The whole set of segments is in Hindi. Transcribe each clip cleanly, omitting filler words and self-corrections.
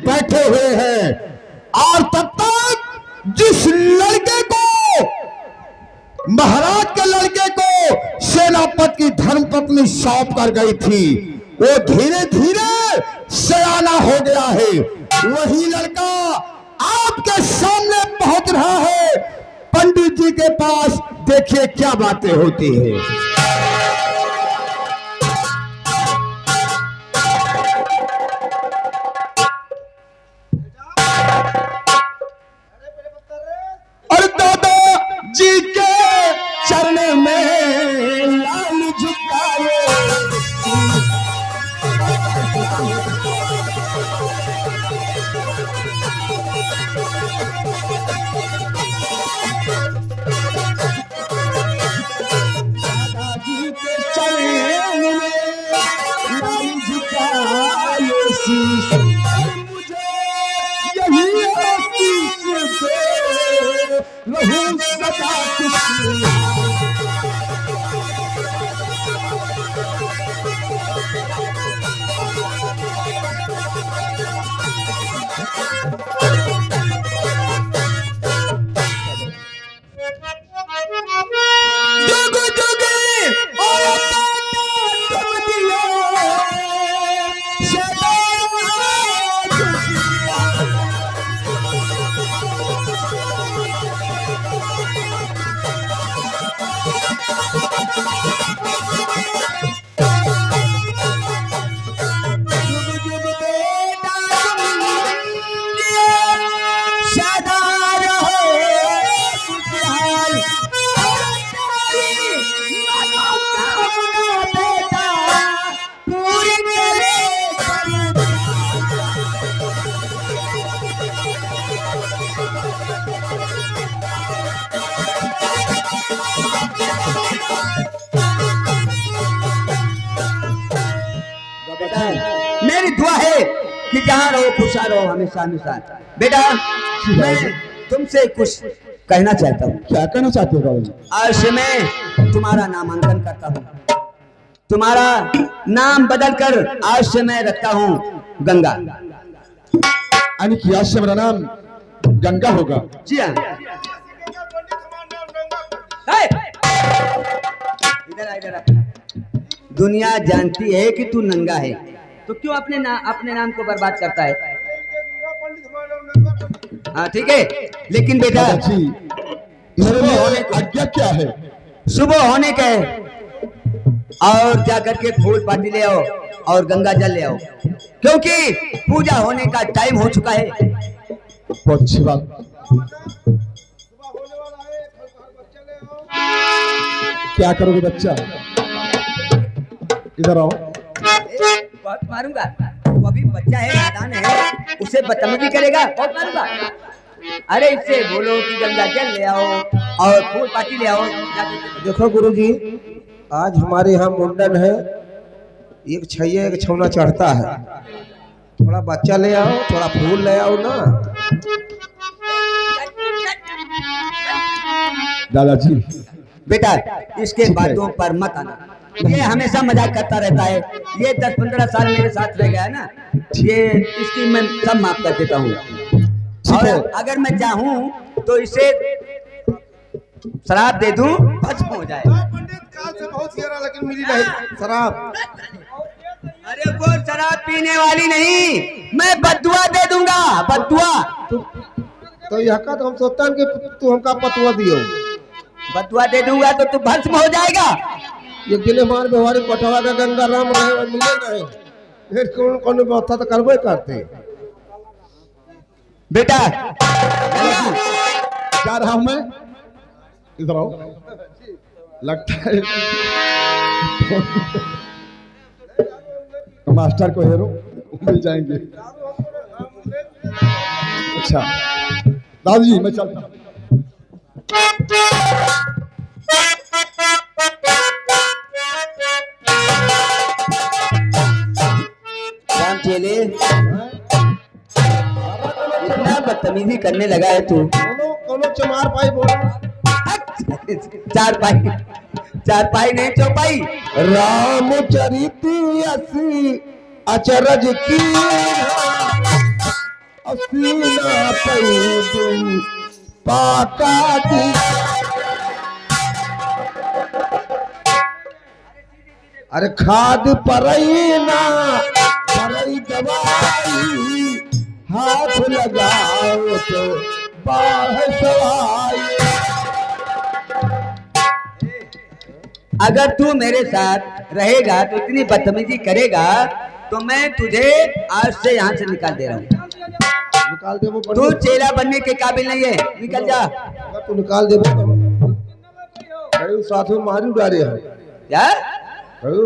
बैठे हुए हैं। और तब तक जिस लड़के को, महाराज के लड़के को सेनापति की धर्मपत्नी सौंप कर गई थी, वो धीरे धीरे सयाना हो गया है। वही लड़का आपके सामने पहुंच रहा है पंडित जी के पास। देखिए क्या बातें होती है। और दादा जी के चरण में लाल झुकाए, मुझे यही आशीष दे, रहूं सदा खुश। मेरी दुआ है कि जहाँ रहो खुशहाल रहो हमेशा हमेशा। बेटा मैं तुमसे कुछ कहना चाहता हूँ। क्या कहना चाहते हो बाबू? आज से मैं तुम्हारा नामांकन करता हूँ। तुम्हारा नाम बदल कर आज से मैं रखता हूँ गंगा। यानी कि आज से मेरा नाम गंगा होगा? जी हाँ। इधर इधर। दुनिया जानती है कि तू नंगा है, तो क्यों अपने नाम को बर्बाद करता है? हाँ ठीक है, लेकिन बेटा जी मेरे होने आज्ञा क्या है? सुबह होने का है और जा करके फूल पाती ले आओ और गंगा जल ले आओ, क्योंकि पूजा होने का टाइम हो चुका है। बहुत अच्छी बात। क्या करोगे बच्चा? इधर आओ। बहुत मारूंगा। वो अभी बच्चा है, नादान है, उसे बदतमीजी करेगा, बहुत मारूंगा। अरे इससे बोलो कि गंगा जल ले आओ और फूल पाती ले आओ। देखो गुरुजी, आज हमारे यहाँ मुंडन है, एक छैया एक छौना चढ़ता है। थोड़ा बच्चा ले आओ, थोड़ा फूल ले आओ ना। दादाजी बेटा इसके बातों पर मत आना, ये हमेशा मजाक करता रहता है। ये 10-15 साल मेरे साथ रह गया है ना, ये इसकी मैं सब माफ कर देता हूँ। और अगर मैं चाहूँ तो इसे शराब दे दूं, भस्म हो जाए। पंडित काल से बहुत किया लेकिन मिली नहीं शराब। अरे वो शराब पीने वाली नहीं, मैं बद्दुआ दे दूंगा, बद्दुआ। तो यह का तो हम सोचता है कि तू हमका पतवा दियो। बद्दुआ दे दूंगा तो तू भस्म हो जाएगा। ये गिले मार व्यवहारिक पटवा का गंगा राम रहे और मिले नहीं, फिर कौन कौन व्यवस्था तो करबे करते। बेटा जा रहा हूं मैं, इधर आओ। लगता है तो मास्टर को हेरो मिल जाएंगे। अच्छा दादाजी मैं चलता हूं। राम चेले, इतना बदतमीजी करने लगा है तू। कोनो चमार पाई बोलो। चार पाई नहीं चौपाई। रामचरित असी अचरज की असीना पैदू पाका दी। अरे खाद परई ना परई दवाई, हाथ लगाओ तो बाढ़ सवाई। अगर तू मेरे साथ रहेगा तो इतनी बदतमीजी करेगा तो मैं तुझे आज से यहाँ से निकाल दे रहा हूँ। निकाल दे वो तू चेला बनने के काबिल नहीं है, निकल जा। तू निकाल दे वो साधु मारी उड़ारे है क्या?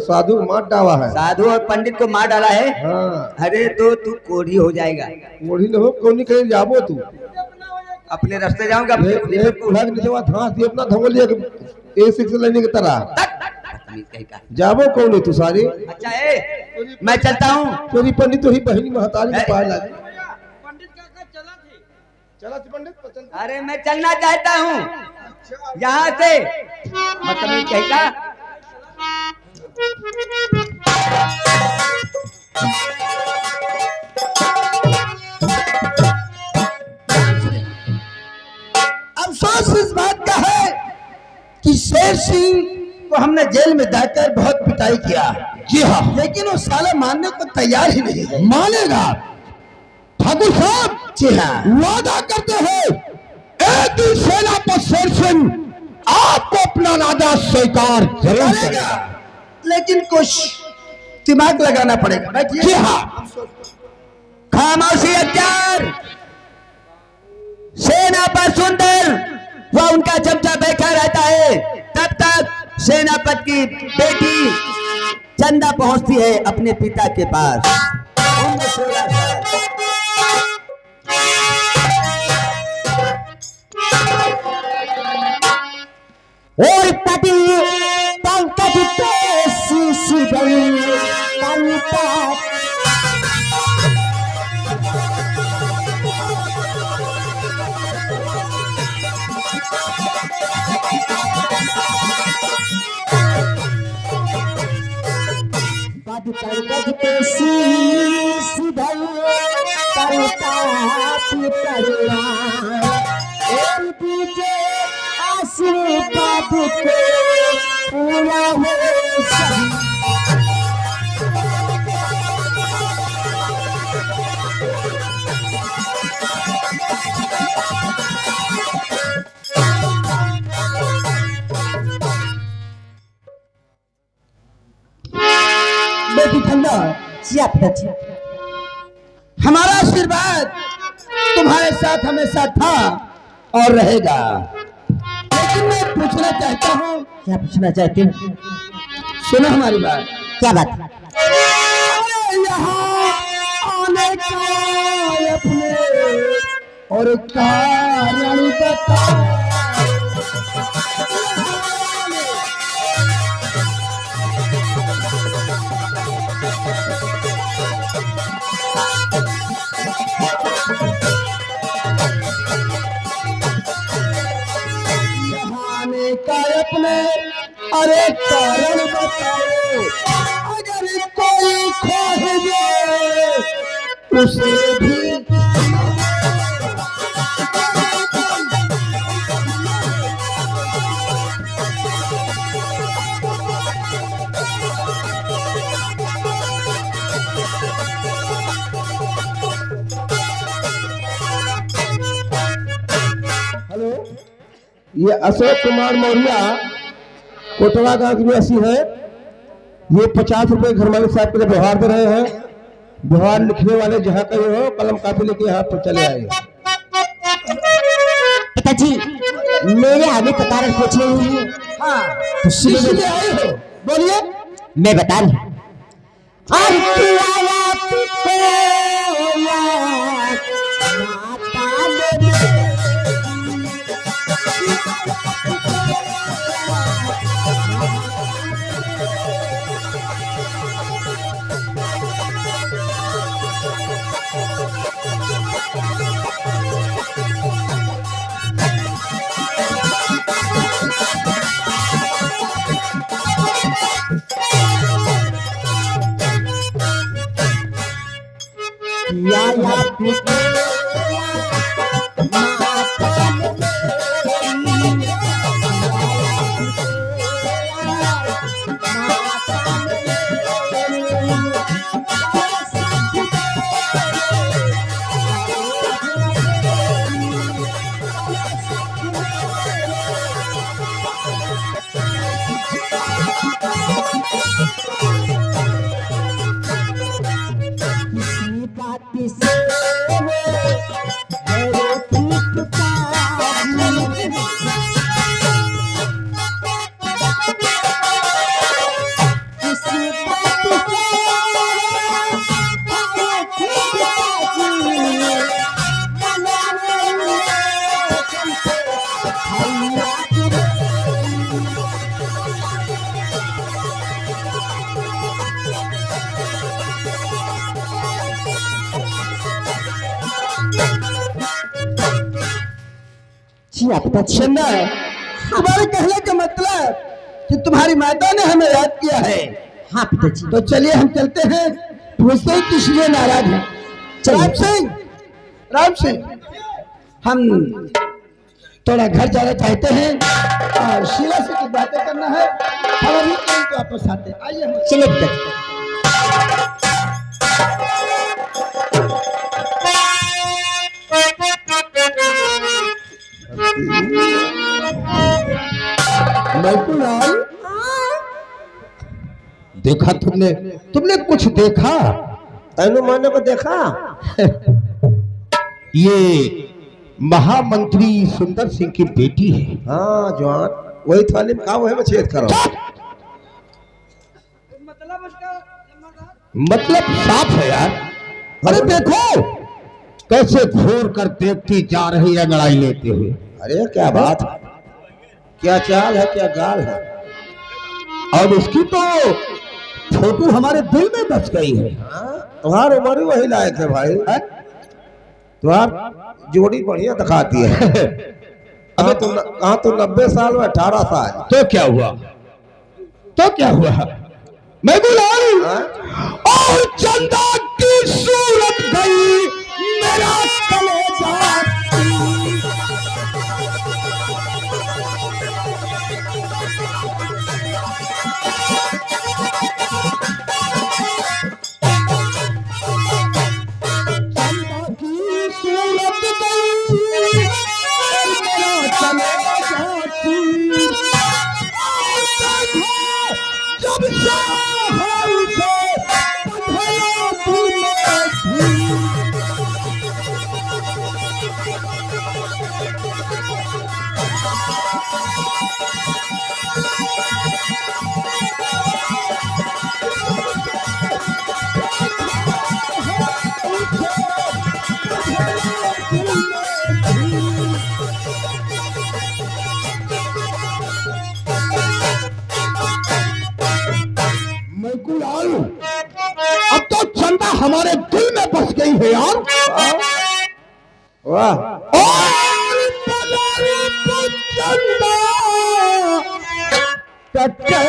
साधु मार डावा है। साधु और पंडित को मार डाला है? हाँ। अरे तो तू कोढ़ी हो जाएगा। कोढ़ी न हो, कौन नहीं कहीं जाबो तू अपने रास्ते जाऊंगा। अपना धमलिया A6 लेने की तरह जाबो कौन है तू सारी। अच्छा है, मैं चलता हूँ। तोरी पंडित तोरी बहनी महतारी के पाए लगी। चला पंडित। अरे मैं चलना चाहता हूँ यहाँ से, मतलब कहेगा। अफसोस इस बात का है कि शेर सिंह को हमने जेल में डालकर बहुत पिटाई किया। जी हाँ, लेकिन वो साला मानने को तैयार ही नहीं है। मानेगा ठाकुर साहब? जी हाँ, वादा करते हैं एक दिन सेना पर शेर सिंह आपको अपना नादा स्वीकार जरूर करेगा, लेकिन कुछ दिमाग लगाना पड़ेगा। जी हाँ, खामोशी अख्तियार। सेना पर सुंदर वह उनका चमचा बैठा रहता है, तब तक सेनापति की बेटी चंदा पहुंचती है अपने पिता के पास। और पति पंकज पेशी गई पंकज पंकज पेशी गई करुणा आशीर्वाद को पूरा हो सही। बेटी ठंडा, हमारा आशीर्वाद तुम्हारे साथ हमेशा था और रहेगा। लेकिन मैं पूछना चाहता हूँ। क्या पूछना चाहते हो? सुनो हमारी बात। क्या बात? यहाँ आने का अपने और कारण बता। का अपने अरे कारण बताओ, अगर कोई खोह जाए उसे भी। हेलो, ये अशोक कुमार मौर्य कोटवा गांव की निवासी है। ये 50 रुपए घर मालिक साहब के लिए व्यवहार दे रहे हैं। व्यवहार लिखने वाले जहाँ कहीं हो कलम कापी लेके यहाँ पर चले आए। पिताजी मेरे आने का कारण पूछ रही है। हाँ, तो सुनिए, आए हो, बोलिए। मैं बता रहा जी आप बताइए। चंदा, तुम्हारे कहने का मतलब कि तुम्हारी माता ने हमें याद किया है। हाँ पिताजी। तो चलिए हम चलते हैं। पूछते ही किस लिए नाराज है? राम सिंह, हम थोड़ा घर जाना चाहते हैं और शीला से कुछ बातें करना है। हम अभी तुरंत वापस आते हैं। आइए हम चलिए पिताजी। मैकुलाल, देखा तुमने तुमने कुछ देखा? तैनु माने को देखा? ये महामंत्री सुंदर सिंह की बेटी है। हाँ जवान, वही थाली में खा, वही में छेद करो। मतलब साफ है यार। अरे देखो कैसे घूर कर देखती जा रही है लड़ाई लेते हुए। अरे क्या बात है, क्या चाल है, क्या गाल है। और उसकी तो फोटो हमारे दिल में बस गई है। हाँ, तुम्हारी उम्र ही वही लायक है भाई। तुम्हार जोड़ी बढ़िया दिखाती है। कहाँ तो 90 साल में 18 साल। तो क्या हुआ? तो क्या हुआ? मैकुलाल, और चंदा की सूरत गई मेरा कलेजा। मैकुलाल, अब तो चंदा हमारे दिल में बस गई है यार। वाह, और पलारी को चंदा टटका।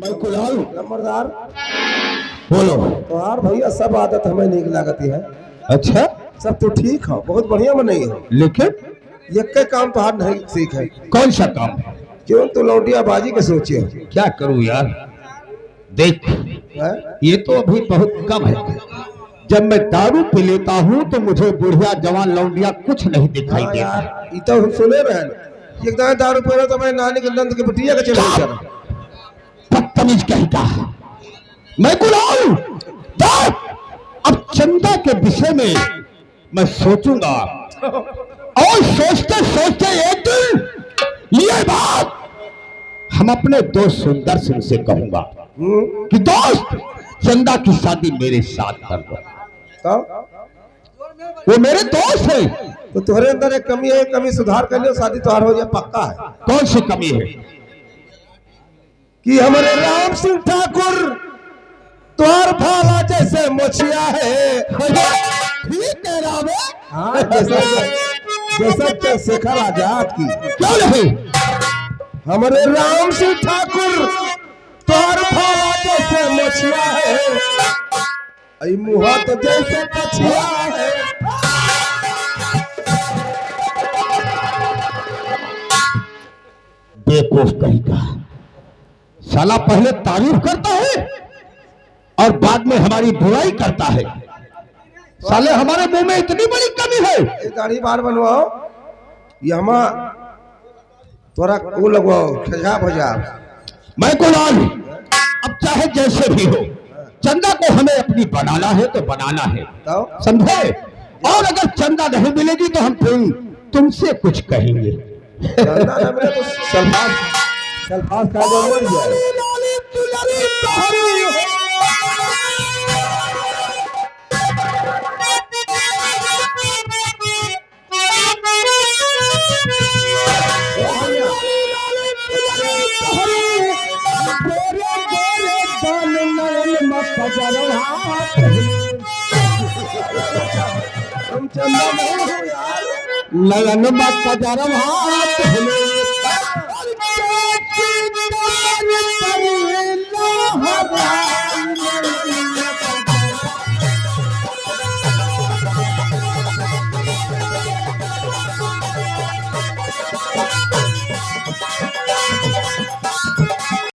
मैकुलाल, नंबरदार बोलो। तुम्हार भैया सब आदत हमें नहीं लागती है। अच्छा, सब तो ठीक हो, बहुत बढ़िया में नहीं हो, लेकिन एक के काम तो हाथ नहीं सीख है। कौन सा काम? क्यों तो लौटिया बाजी के सोचे हो? क्या करूं यार, देख हैं? ये तो अभी बहुत कम है। जब मैं दारू पी लेता हूँ तो मुझे बुढ़िया जवान लौंडिया कुछ नहीं दिखाई हाँ देता। यार, ये तो हम सुने रहे एक दाएं दारू पी रहे तो मैं नानी के नंद के बिटिया के चले चल। बदतमीज कहेगा। मैकुलाल, अब चंदा के विषय में मैं सोचूंगा और सोचते सोचते एक दिन ये बात हम अपने दोस्त सुंदर सिंह से कहूंगा कि दोस्त, चंदा की शादी मेरे साथ कर दो। तो वो मेरे दोस्त है। तो तुम्हारे अंदर एक कमी है, कमी सुधार कर लियो, शादी तुहार हो जाए पक्का है। कौन सी कमी है? कि हमारे राम सिंह ठाकुर तुहार भाला जैसे मोछिया है। ठीक है राम। हाँ, जैसा शेखर आजाद की। क्यों नहीं? हमारे राम सिंह ठाकुर तुहार भाला जैसे मोछिया है, आई मुहा तो जैसे कछिया है। बेवकूफ कहीं का साला पहले तारीफ करता है और बाद में हमारी बुराई करता है। साले हमारे मुंह में इतनी बड़ी कमी है। ये दाढ़ी बार बनवाओ, ये हम थोड़ा वो लगवाओ, खजाब हो जाओ। मैं कुणाल, अब चाहे जैसे भी हो, चंदा को हमें अपनी बनाना है तो बनाना है, तो समझे? और अगर चंदा नहीं मिलेगी तो हम फिर तुमसे कुछ कहेंगे। धंधा न मिले तो सल्फास खा जाओ, मर जाए। तुम चंदा नहीं हो यार। लगन मत कजरम हाथ हिले।